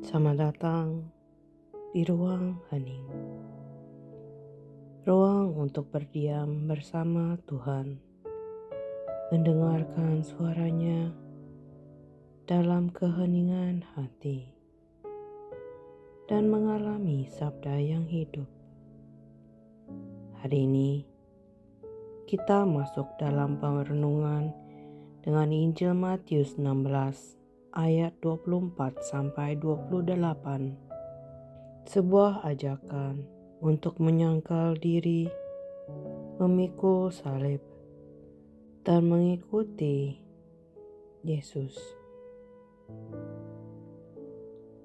Selamat datang di ruang hening, ruang untuk berdiam bersama Tuhan, mendengarkan suaranya dalam keheningan hati, dan mengalami sabda yang hidup. Hari ini kita masuk dalam perenungan dengan Injil Matius 16 ayat 24-28. Sebuah ajakan untuk menyangkal diri, memikul salib, dan mengikuti Yesus.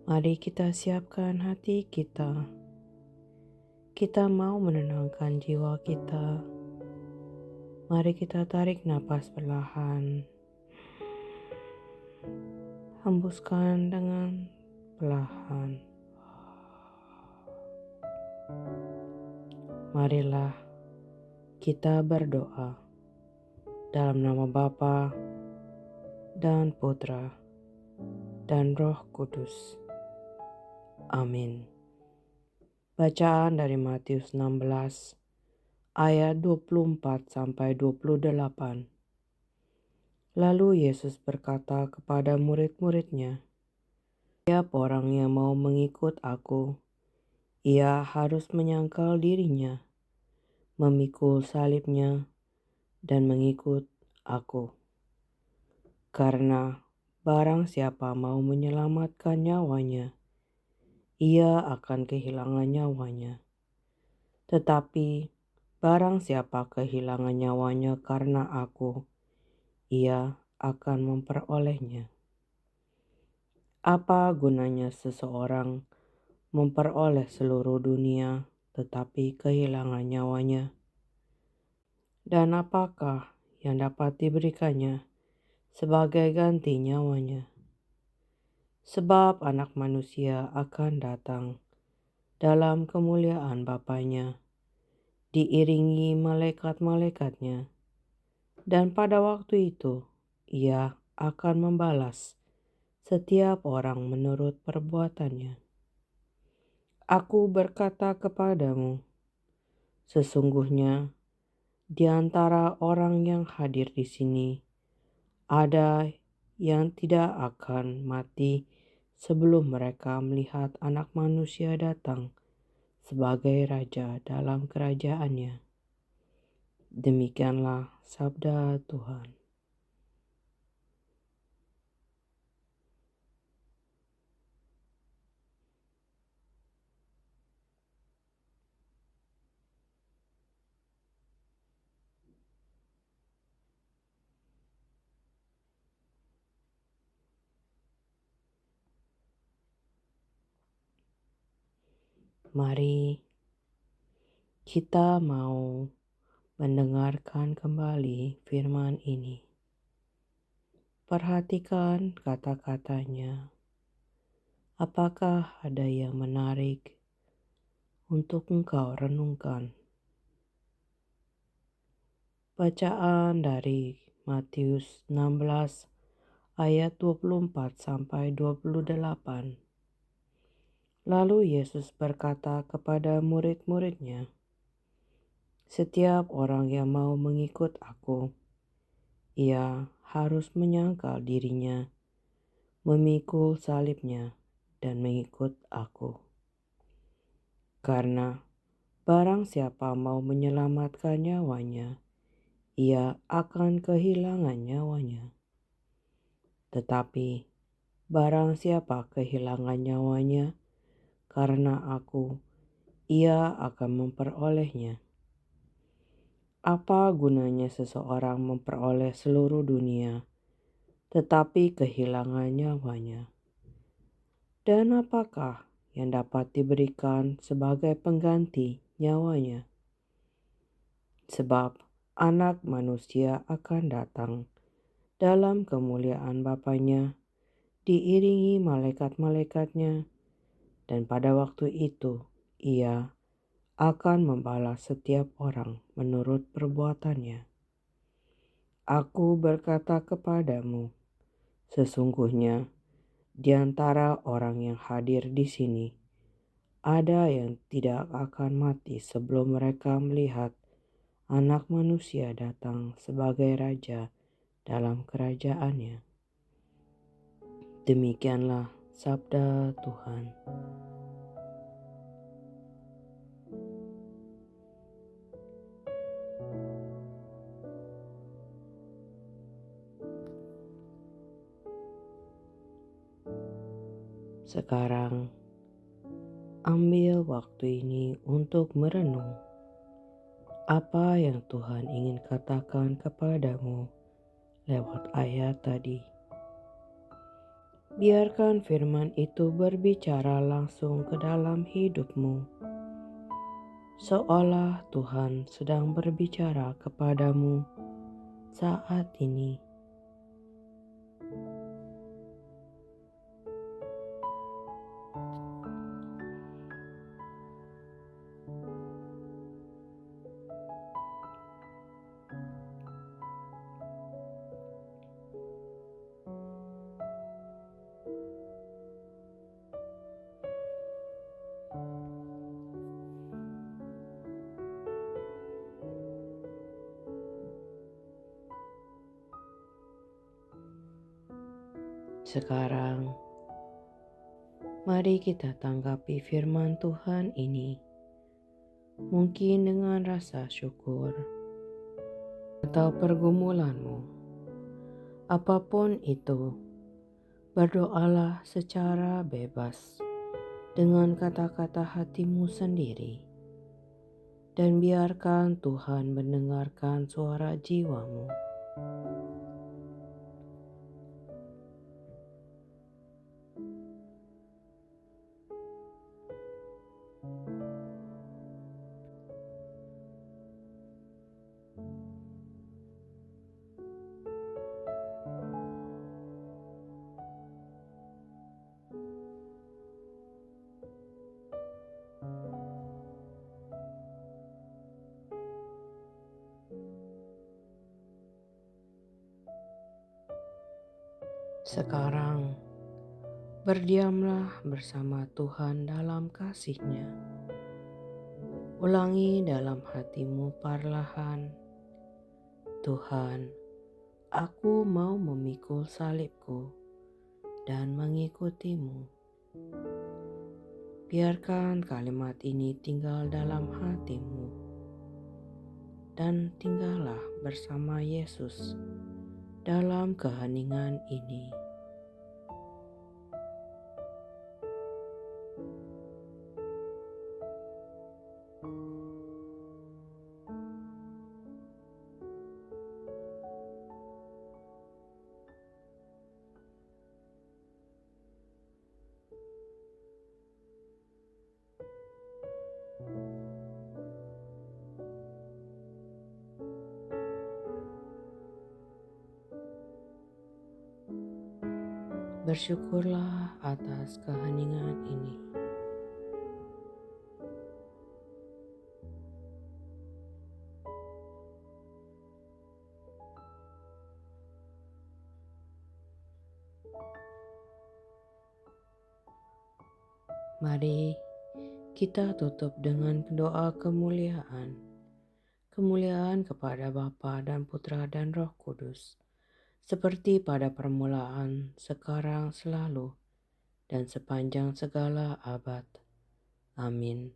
Mari kita siapkan hati kita. Kita mau menenangkan jiwa kita. Mari kita tarik napas perlahan. Hembuskan dengan perlahan. Marilah kita berdoa dalam nama Bapa dan Putra dan Roh Kudus. Amin. Bacaan dari Matius 16 ayat 24-28. Lalu Yesus berkata kepada murid-muridnya, "Setiap orang yang mau mengikut aku, ia harus menyangkal dirinya, memikul salibnya, dan mengikut aku. Karena barang siapa mau menyelamatkan nyawanya, ia akan kehilangan nyawanya. Tetapi barang siapa kehilangan nyawanya karena aku, ia akan memperolehnya. Apa gunanya seseorang memperoleh seluruh dunia tetapi kehilangan nyawanya? Dan apakah yang dapat diberikannya sebagai ganti nyawanya? Sebab Anak Manusia akan datang dalam kemuliaan Bapanya, diiringi malaikat-malaikatnya, dan pada waktu itu ia akan membalas setiap orang menurut perbuatannya. Aku berkata kepadamu, sesungguhnya di antara orang yang hadir di sini, ada yang tidak akan mati sebelum mereka melihat Anak Manusia datang sebagai Raja dalam kerajaannya." Demikianlah sabda Tuhan. Mari kita mau mendengarkan kembali firman ini. Perhatikan kata-katanya. Apakah ada yang menarik untuk engkau renungkan? Bacaan dari Matius 16 ayat 24-28. Lalu Yesus berkata kepada murid-muridnya, "Setiap orang yang mau mengikut aku, ia harus menyangkal dirinya, memikul salibnya, dan mengikut aku. Karena barang siapa mau menyelamatkan nyawanya, ia akan kehilangan nyawanya. Tetapi barang siapa kehilangan nyawanya karena aku, ia akan memperolehnya. Apa gunanya seseorang memperoleh seluruh dunia, tetapi kehilangan nyawanya? Dan apakah yang dapat diberikan sebagai pengganti nyawanya? Sebab Anak Manusia akan datang dalam kemuliaan Bapanya, diiringi malaikat-malaikatnya, dan pada waktu itu ia akan membalas setiap orang menurut perbuatannya. Aku berkata kepadamu, sesungguhnya Di antara orang yang hadir di sini, ada yang tidak akan mati sebelum mereka melihat Anak Manusia datang sebagai Raja dalam kerajaannya. Demikianlah sabda Tuhan. Sekarang, ambil waktu ini untuk merenung apa yang Tuhan ingin katakan kepadamu lewat ayat tadi. Biarkan firman itu berbicara langsung ke dalam hidupmu, seolah Tuhan sedang berbicara kepadamu saat ini. Sekarang, mari kita tanggapi firman Tuhan ini, mungkin dengan rasa syukur atau pergumulanmu. Apapun itu, berdoalah secara bebas dengan kata-kata hatimu sendiri, dan biarkan Tuhan mendengarkan suara jiwamu. Sekarang, berdiamlah bersama Tuhan dalam kasih-Nya. Ulangi dalam hatimu perlahan, Tuhan, aku mau memikul salibku dan mengikutimu. Biarkan kalimat ini tinggal dalam hatimu, dan tinggallah bersama Yesus dalam keheningan ini. Bersyukurlah atas keheningan ini. Mari kita tutup dengan doa kemuliaan. Kemuliaan kepada Bapa dan Putra dan Roh Kudus, seperti pada permulaan, sekarang, selalu, dan sepanjang segala abad. Amin.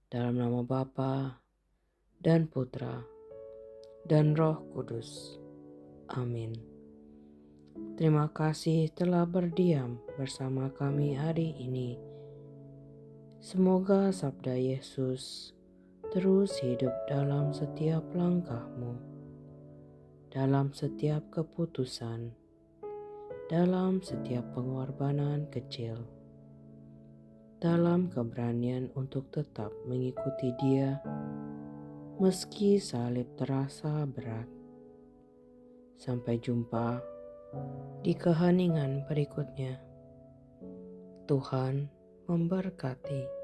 Dalam nama Bapa dan Putra dan Roh Kudus. Amin. Terima kasih telah berdiam bersama kami hari ini. Semoga sabda Yesus terus hidup dalam setiap langkahmu, dalam setiap keputusan, dalam setiap pengorbanan kecil, dalam keberanian untuk tetap mengikuti Dia meski salib terasa berat. Sampai jumpa di keheningan berikutnya. Tuhan memberkati.